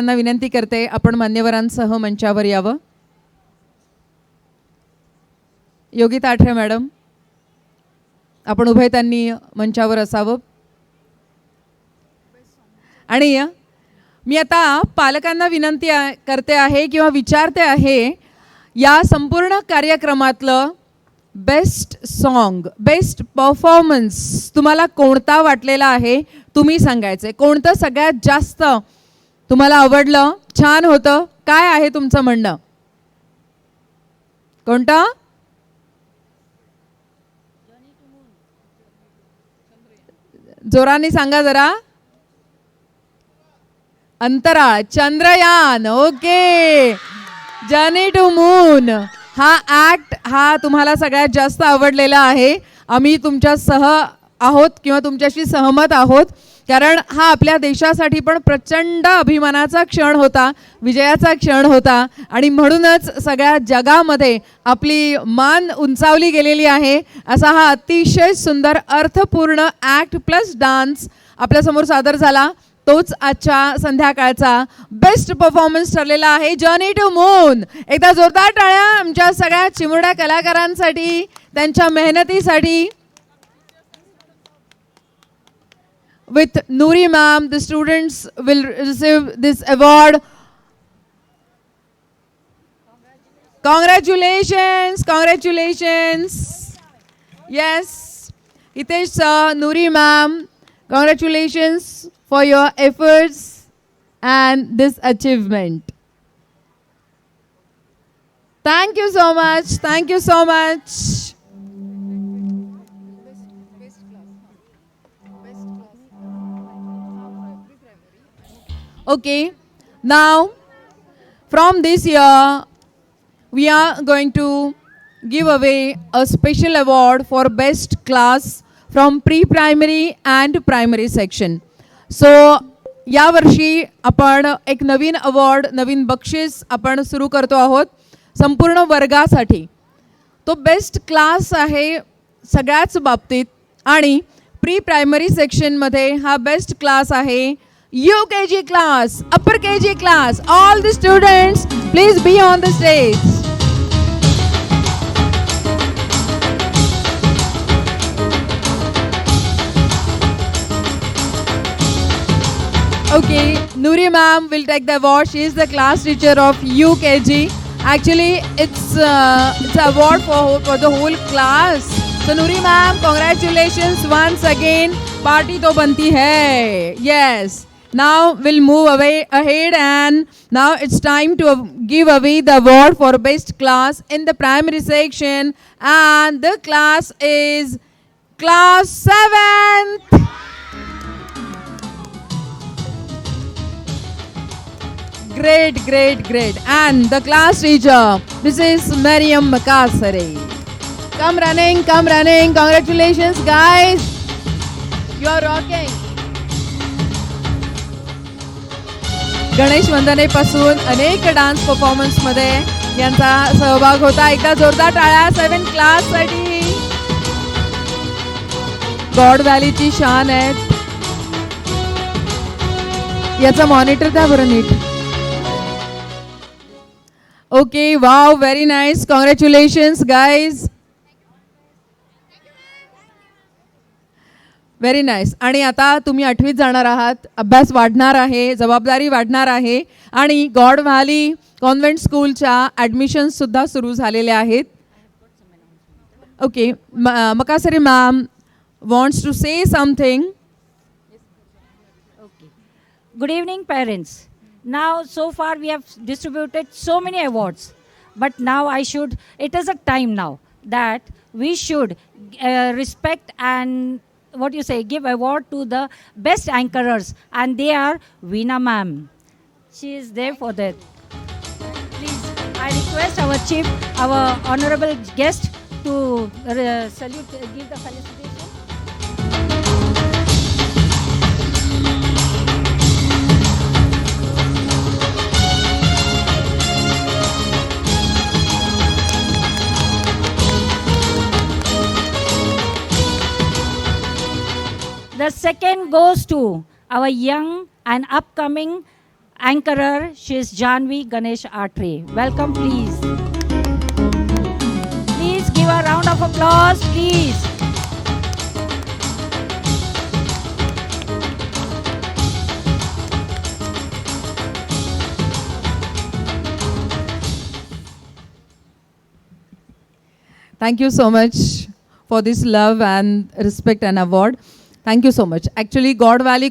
पालकांना विनंती करते आपण मान्यवरांसह मंचावर यावं. योगिता आठरे मॅडम, आपण उभय त्यांनी मंचावर असावं. आणि मी आता पालकांना विनंती करते आहे किंवा विचारते आहे, या संपूर्ण कार्यक्रमातलं बेस्ट सॉन्ग, बेस्ट परफॉर्मन्स तुम्हाला कोणता वाटलेला आहे तुम्ही सांगायचं. कोणतं सगळ्यात जास्त तुम्हाला आवडलं, छान होतं, काय आहे तुमचं म्हणणं? कोणतं? जोराने सांगा जरा. अंतराळ, Chandrayaan. Okay, journey to moon हा ॲक्ट हा तुम्हाला सगळ्यात जास्त आवडलेला आहे. आम्ही तुमच्या सह आहोत किंवा तुमच्याशी सहमत आहोत, कारण हा आपल्या देशासाठी पण प्रचंड अभिमानाचा क्षण होता, विजयाचा क्षण होता. आणि म्हणूनच सगळ्या जगामध्ये आपली मान उंचावली गेलेली आहे. असा हा अतिशय सुंदर अर्थपूर्ण ॲक्ट प्लस डान्स आपल्यासमोर सादर झाला. तोच आजच्या संध्याकाळचा बेस्ट परफॉर्मन्स ठरलेला आहे, जर्नी टू मून. एकदा जोरदार टाळ्या आमच्या सगळ्या चिमुरड्या कलाकारांसाठी, त्यांच्या मेहनतीसाठी. With Noori ma'am, the students will receive this award. Congratulations, congratulations. Yes, Hitesh sir, Noori ma'am, congratulations for your efforts and this achievement. Thank you so much. Thank you so much. Okay, now from this year we are going to give away a special award for best class from pre-primary and primary section. So या वर्षी आपण एक नवीन award, नवीन बक्षीस आपण सुरू करतो आहोत संपूर्ण वर्गासाठी. तो बेस्ट क्लास आहे सगळ्याच बाबतीत, आणि प्री प्रायमरी सेक्शनमध्ये हा बेस्ट क्लास आहे UKG class, upper KG class. All the students, please be on the stage. Okay, Noori ma'am will take the award. She is the class teacher of UKG. Actually, it's an award for the whole class. So Noori ma'am, congratulations once again. Party to banti hai. Yes. Now we'll move ahead, and now it's time to give away the award for best class in the primary section, and the class is class 7th. Great, great, great. And the class teacher, this is Mariam Makasare. Come running, come running. Congratulations guys, you are rocking. Ganesh वंदनेपासून अनेक dance परफॉर्मन्समध्ये यांचा सहभाग होता. एकदा जोरदार टाळ्या 7 क्लाससाठी. God व्हॅलीची शान आहेत. याचा मॉनिटर द्या बरं नीट. Okay, wow, very nice. Congratulations guys, very nice. आणि आता तुम्ही 8वीत जाणार आहात, अभ्यास वाढणार आहे, जबाबदारी वाढणार आहे, आणि गॉड व्हॅली कॉन्व्हेंट स्कूलच्या ॲडमिशन्ससुद्धा सुरू झालेल्या आहेत. Okay, Makasare ma'am wants to say something. Good evening, parents. Now, so far we have distributed so many awards, but now it is a time now that we should respect and give award to the best anchorers, and they are Veena ma'am. She is there for that. Please, I request our chief, our honorable guest to give the felicitation. The second goes to our young and upcoming anchorer, she is Janvi Ganesh Atre. Welcome, please. Please give a round of applause, please. Thank you so much for this love and respect and award. Thank you so much. Actually, God Valley